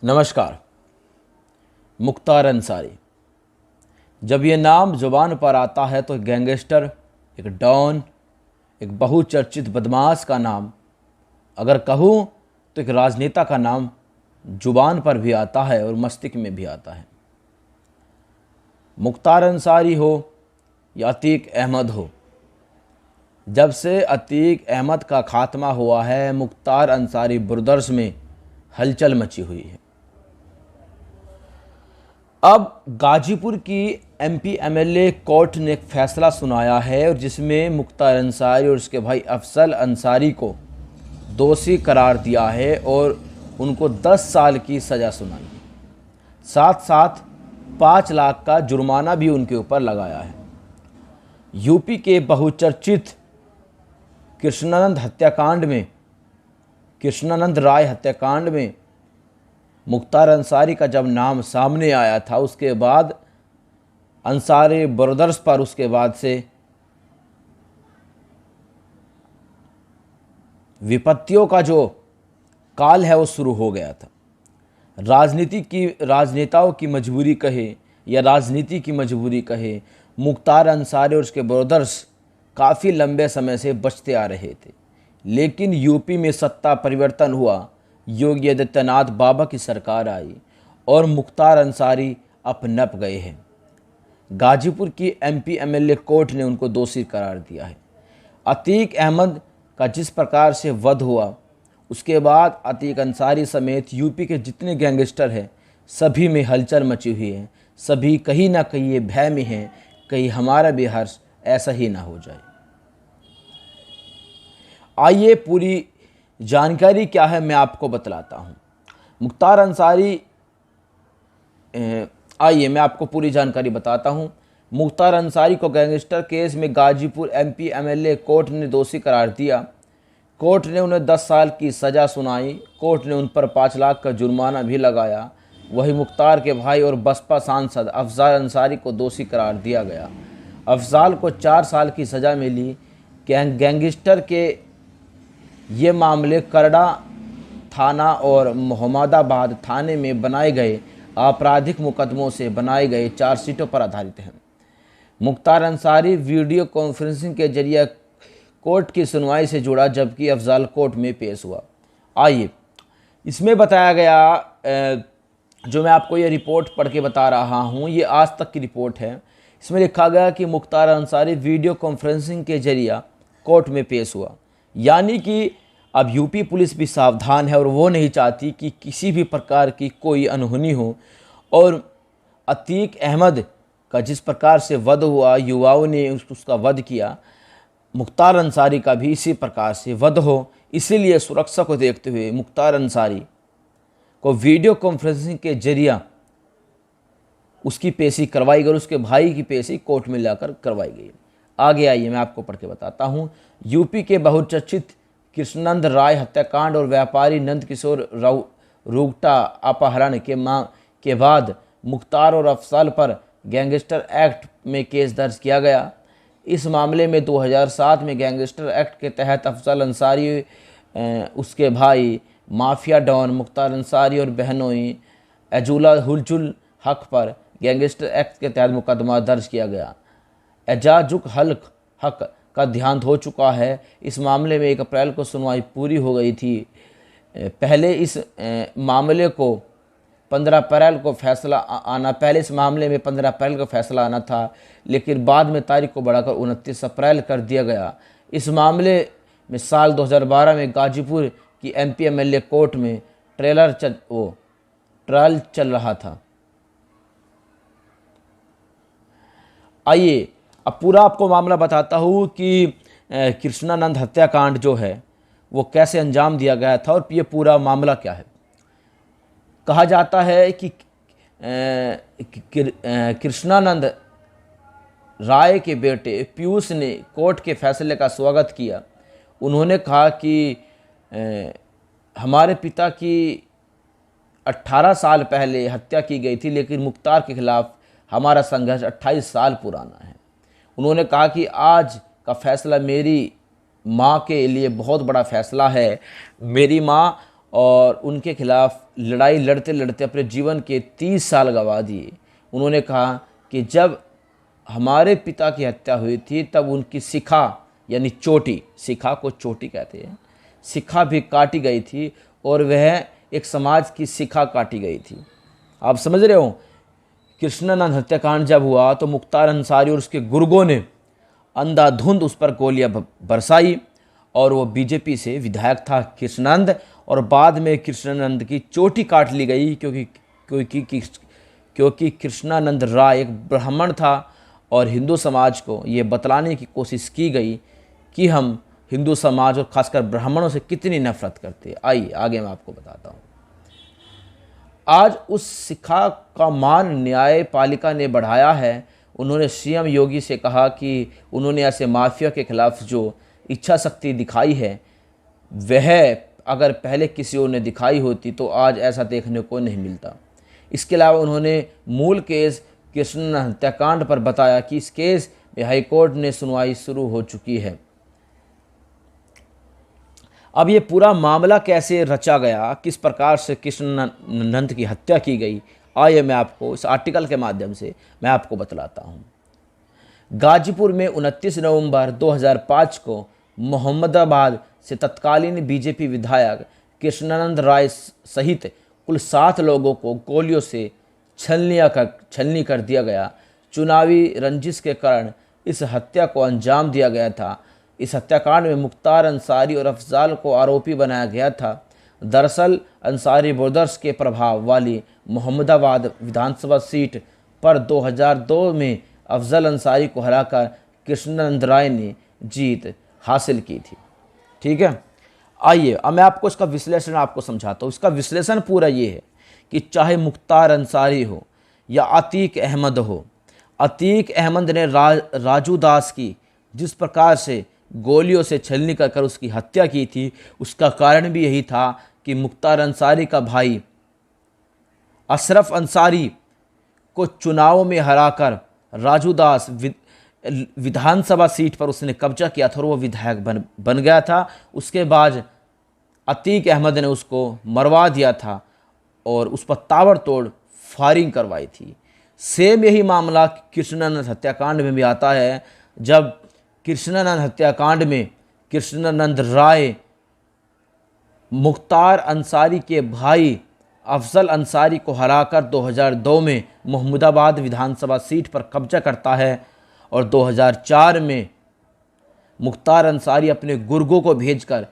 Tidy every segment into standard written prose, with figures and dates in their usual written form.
नमस्कार। मुख्तार अंसारी, जब ये नाम ज़ुबान पर आता है तो एक गैंगस्टर, एक डॉन, एक बहुचर्चित बदमाश का नाम, अगर कहूँ तो एक राजनेता का नाम ज़ुबान पर भी आता है और मस्तिष्क में भी आता है। मुख्तार अंसारी हो या अतीक अहमद हो, जब से अतीक अहमद का खात्मा हुआ है, मुख्तार अंसारी ब्रदर्स में हलचल मची हुई है। अब गाजीपुर की एमपी एमएलए कोर्ट ने एक फैसला सुनाया है और जिसमें मुख्तार अंसारी और उसके भाई अफजल अंसारी को दोषी करार दिया है और उनको 10 साल की सज़ा सुनाई है। साथ साथ 5 लाख का जुर्माना भी उनके ऊपर लगाया है। यूपी के बहुचर्चित कृष्णानंद राय हत्याकांड में मुख्तार अंसारी का जब नाम सामने आया था, उसके बाद अंसारी ब्रदर्स पर उसके बाद से विपत्तियों का जो काल है वो शुरू हो गया था। राजनेताओं की मजबूरी कहे या राजनीति की मजबूरी कहे, मुख्तार अंसारी और उसके ब्रदर्स काफ़ी लंबे समय से बचते आ रहे थे। लेकिन यूपी में सत्ता परिवर्तन हुआ, योगी आदित्यनाथ बाबा की सरकार आई और मुख्तार अंसारी अपनप गए हैं। गाजीपुर की एमपी एमएलए कोर्ट ने उनको दोषी करार दिया है। अतीक अहमद का जिस प्रकार से वध हुआ, उसके बाद अतीक अंसारी समेत यूपी के जितने गैंगस्टर हैं सभी में हलचल मची हुई है। सभी कहीं ना कहीं ये भय में हैं, कहीं हमारा भी हर्ष ऐसा ही ना हो जाए। आइए पूरी जानकारी क्या है मैं आपको बतलाता हूँ। मुख्तार अंसारी, आइए मैं आपको पूरी जानकारी बताता हूँ। मुख्तार अंसारी को गैंगस्टर केस में गाजीपुर एमपी एमएलए कोर्ट ने दोषी करार दिया। कोर्ट ने उन्हें 10 साल की सज़ा सुनाई। कोर्ट ने उन पर 5 लाख का जुर्माना भी लगाया। वही मुख्तार के भाई और बसपा सांसद अफजल अंसारी को दोषी करार दिया गया। अफजल को 4 साल की सज़ा मिली। गैंगस्टर के ये मामले करड़ा थाना और मोहम्मदाबाद थाने में बनाए गए आपराधिक मुकदमों से बनाए गए चार्जशीटों पर आधारित हैं। मुख्तार अंसारी वीडियो कॉन्फ्रेंसिंग के जरिए कोर्ट की सुनवाई से जुड़ा, जबकि अफजल कोर्ट में पेश हुआ। आइए, इसमें बताया गया, जो मैं आपको ये रिपोर्ट पढ़ के बता रहा हूँ, ये आज तक की रिपोर्ट है। इसमें लिखा गया कि मुख्तार अंसारी वीडियो कॉन्फ्रेंसिंग के जरिए कोर्ट में पेश हुआ। यानी कि अब यूपी पुलिस भी सावधान है और वो नहीं चाहती कि किसी भी प्रकार की कोई अनहोनी हो। और अतीक अहमद का जिस प्रकार से वध हुआ, युवाओं ने उसका वध किया, मुख्तार अंसारी का भी इसी प्रकार से वध हो। इसीलिए सुरक्षा को देखते हुए मुख्तार अंसारी को वीडियो कॉन्फ्रेंसिंग के जरिए उसकी पेशी करवाई गई, उसके भाई की पेशी कोर्ट में लाकर करवाई गई। आगे आइए मैं आपको पढ़ के बताता हूँ। यूपी के बहुचर्चित कृष्णानंद राय हत्याकांड और व्यापारी नंदकिशोर रुगटा अपहरण के बाद मुख्तार और अफजल पर गैंगस्टर एक्ट में केस दर्ज किया गया। इस मामले में 2007 में गैंगस्टर एक्ट के तहत अफजल अंसारी, उसके भाई माफिया डॉन मुख्तार अंसारी और बहनोई अजूला हुलचुल हक पर गैंगस्टर एक्ट के तहत मुकदमा दर्ज किया गया। एजाजुक हक का देहांत हो चुका है। इस मामले में 1 अप्रैल को सुनवाई पूरी हो गई थी। पहले इस मामले को 15 अप्रैल को फैसला आना पहले इस मामले में 15 अप्रैल को फैसला आना था, लेकिन बाद में तारीख को बढ़ाकर 29 अप्रैल कर दिया गया। इस मामले में साल 2012 में गाजीपुर की एमपी एमएलए कोर्ट में ट्रायल चल रहा था। आइए अब पूरा आपको मामला बताता हूँ कि कृष्णानंद हत्याकांड जो है वो कैसे अंजाम दिया गया था और ये पूरा मामला क्या है। कहा जाता है कि कृष्णानंद राय के बेटे पीयूष ने कोर्ट के फैसले का स्वागत किया। उन्होंने कहा कि हमारे पिता की 18 साल पहले हत्या की गई थी, लेकिन मुख्तार के खिलाफ हमारा संघर्ष 28 साल पुराना है। उन्होंने कहा कि आज का फैसला मेरी माँ के लिए बहुत बड़ा फैसला है। मेरी माँ और उनके खिलाफ लड़ाई लड़ते लड़ते अपने जीवन के 30 साल गंवा दिए। उन्होंने कहा कि जब हमारे पिता की हत्या हुई थी तब उनकी शिखा यानी चोटी, शिखा को चोटी कहते हैं, शिखा भी काटी गई थी और वह एक समाज की शिखा काटी गई थी। आप समझ रहे हो, कृष्णानंद हत्याकांड जब हुआ तो मुख्तार अंसारी और उसके गुर्गों ने अंधाधुंध उस पर गोलियां बरसाई और वो बीजेपी से विधायक था कृष्णानंद, और बाद में कृष्णानंद की चोटी काट ली गई क्योंकि कृष्णानंद राय एक ब्राह्मण था और हिंदू समाज को ये बतलाने की कोशिश की गई कि हम हिंदू समाज और खासकर ब्राह्मणों से कितनी नफरत करते हैं। आइए आगे मैं आपको बताता हूँ। आज उस शिखा का मान न्यायपालिका ने बढ़ाया है। उन्होंने सीएम योगी से कहा कि उन्होंने ऐसे माफिया के खिलाफ जो इच्छा शक्ति दिखाई है वह अगर पहले किसी और ने दिखाई होती तो आज ऐसा देखने को नहीं मिलता। इसके अलावा उन्होंने मूल केस कृष्ण हत्याकांड पर बताया कि इस केस में हाईकोर्ट ने सुनवाई शुरू हो चुकी है। अब ये पूरा मामला कैसे रचा गया, किस प्रकार से कृष्णानंद की हत्या की गई, आइए मैं आपको इस आर्टिकल के माध्यम से मैं आपको बतलाता हूँ। गाजीपुर में 29 नवंबर 2005 को मोहम्मदाबाद से तत्कालीन बीजेपी विधायक कृष्णानंद राय सहित कुल 7 लोगों को गोलियों से छलनी कर दिया गया। चुनावी रंजिश के कारण इस हत्या को अंजाम दिया गया था। इस हत्याकांड में मुख्तार अंसारी और अफजाल को आरोपी बनाया गया था। दरअसल अंसारी ब्रदर्स के प्रभाव वाली मोहम्मदाबाद विधानसभा सीट पर 2002 में अफजल अंसारी को हराकर कृष्णानंद राय ने जीत हासिल की थी। ठीक है, आइए अब मैं आपको इसका विश्लेषण आपको समझाता हूँ। इसका विश्लेषण पूरा ये है कि चाहे मुख्तार अंसारी हो या अतीक अहमद हो, अतीक अहमद ने राजू दास की जिस प्रकार से गोलियों से छलनी कर उसकी हत्या की थी, उसका कारण भी यही था कि मुख्तार अंसारी का भाई अशरफ अंसारी को चुनाव में हराकर राजू दास विधानसभा सीट पर उसने कब्जा किया था और वो विधायक बन गया था। उसके बाद अतीक अहमद ने उसको मरवा दिया था और उस पर ताबड़तोड़ फायरिंग करवाई थी। सेम यही मामला कृष्णानंद हत्याकांड में भी आता है। जब कृष्णानंद हत्याकांड में कृष्णानंद राय मुख्तार अंसारी के भाई अफजल अंसारी को हराकर 2002 में मोहम्मदाबाद विधानसभा सीट पर कब्जा करता है और 2004 में मुख्तार अंसारी अपने गुर्गों को भेजकर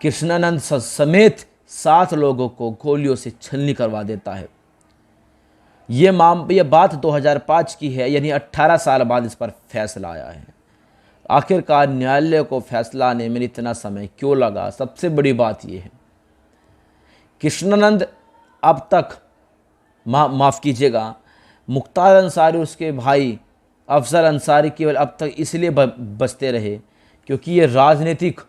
कृष्णानंद समेत 7 लोगों को गोलियों से छलनी करवा देता है। ये बात 2005 की है, यानी 18 साल बाद इस पर फैसला आया है। आखिरकार न्यायालय को फैसला आने में इतना समय क्यों लगा? सबसे बड़ी बात यह है, कृष्णानंद अब तक माफ़ कीजिएगा, मुख्तार अंसारी उसके भाई अफजल अंसारी केवल अब तक इसलिए बचते रहे क्योंकि ये राजनीतिक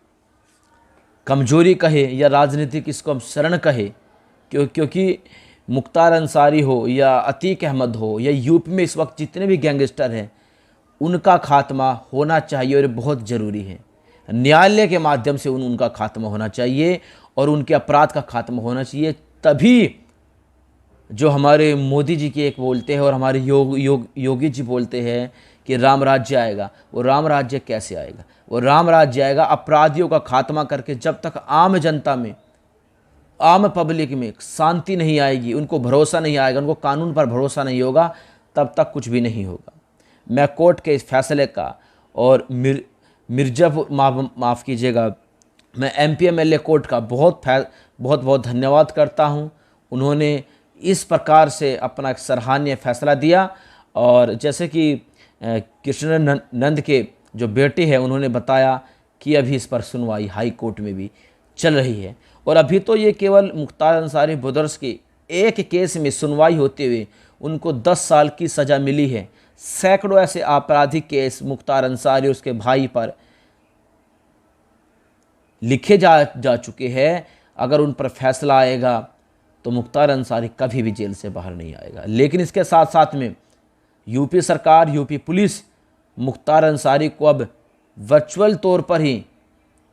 कमजोरी कहे या राजनीतिक इसको हम शरण कहे, क्योंकि मुख्तार अंसारी हो या अतीक अहमद हो या यूपी में इस वक्त जितने भी गैंगस्टर हैं उनका खात्मा होना चाहिए और बहुत ज़रूरी है। न्यायालय के माध्यम से उनका खात्मा होना चाहिए और उनके अपराध का खात्मा होना चाहिए। तभी जो हमारे मोदी जी की एक बोलते हैं और हमारे योगी जी बोलते हैं कि राम राज्य आएगा, वो राम राज्य कैसे आएगा? वो राम राज्य आएगा अपराधियों का खात्मा करके। जब तक आम जनता में, आम पब्लिक में शांति नहीं आएगी, उनको भरोसा नहीं आएगा, उनको कानून पर भरोसा नहीं होगा, तब तक कुछ भी नहीं होगा। मैं कोर्ट के इस फैसले का और मिर्जापुर माफ़ कीजिएगा, मैं एमपी एमएलए कोर्ट का बहुत धन्यवाद करता हूं। उन्होंने इस प्रकार से अपना एक सराहनीय फैसला दिया। और जैसे कि कृष्णानंद के जो बेटे हैं उन्होंने बताया कि अभी इस पर सुनवाई हाई कोर्ट में भी चल रही है और अभी तो ये केवल मुख्तार अंसारी ब्रदर्स के एक केस में सुनवाई होते हुए उनको 10 साल की सज़ा मिली है। सैकड़ों ऐसे आपराधिक केस मुख्तार अंसारी और उसके भाई पर लिखे जा चुके हैं। अगर उन पर फैसला आएगा तो मुख्तार अंसारी कभी भी जेल से बाहर नहीं आएगा। लेकिन इसके साथ साथ में यूपी सरकार, यूपी पुलिस मुख्तार अंसारी को अब वर्चुअल तौर पर ही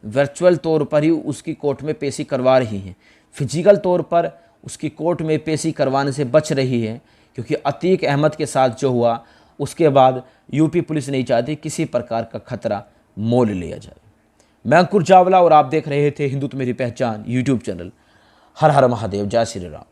वर्चुअल तौर पर ही उसकी कोर्ट में पेशी करवा रही हैं, फिजिकल तौर पर उसकी कोर्ट में पेशी करवाने से बच रही है, क्योंकि अतीक अहमद के साथ जो हुआ उसके बाद यूपी पुलिस नहीं चाहती किसी प्रकार का खतरा मोल लिया जाए। मैं अंकुर चावला और आप देख रहे थे हिंदुत्व मेरी पहचान यूट्यूब चैनल। हर हर महादेव, जय श्री राम।